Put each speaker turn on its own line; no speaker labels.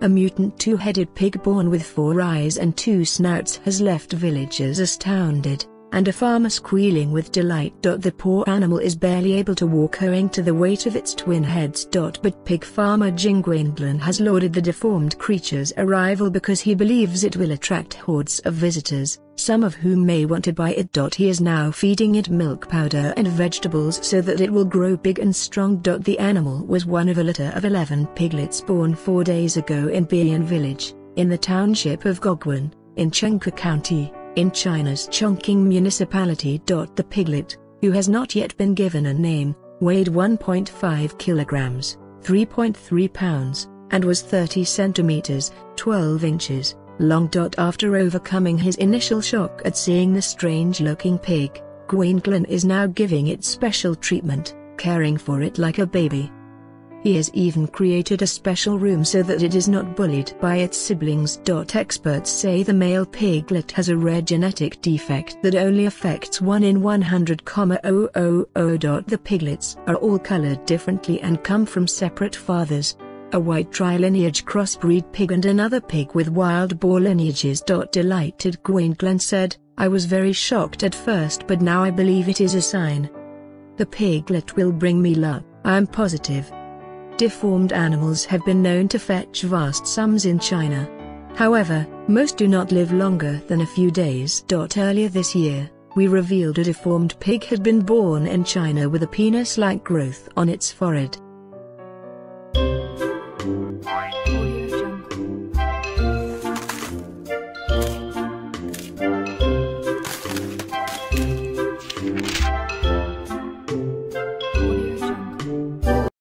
A mutant two-headed pig born with 4 eyes and 2 snouts has left villagers astounded, and a farmer squealing with delight. The poor animal is barely able to walk owing to the weight of its twin heads. But pig farmer Jing Guanglan has lauded the deformed creature's arrival because he believes it will attract hordes of visitors, some of whom may want to buy it. He is now feeding it milk powder and vegetables so that it will grow big and strong. The animal was one of a litter of 11 piglets born 4 days ago in Bian village, in the township of Gogwan, in Chengka County, in China's Chongqing municipality. The piglet, who has not yet been given a name, weighed 1.5 kilograms, 3.3 pounds, and was 30 centimeters, 12 inches, long. After overcoming his initial shock at seeing the strange-looking pig, Guanglan is now giving it special treatment, caring for it like a baby. He has even created a special room so that it is not bullied by its siblings. Experts say the male piglet has a rare genetic defect that only affects 1 in 100,000. The piglets are all colored differently and come from separate fathers. A white tri-lineage crossbreed pig and another pig with wild boar lineages. Delighted Guanglan said, "I was very shocked at first, but now I believe it is a sign. The piglet will bring me luck, I am positive." Deformed animals have been known to fetch vast sums in China. However, most do not live longer than a few days. Earlier this year, we revealed a deformed pig had been born in China with a penis-like growth on its forehead.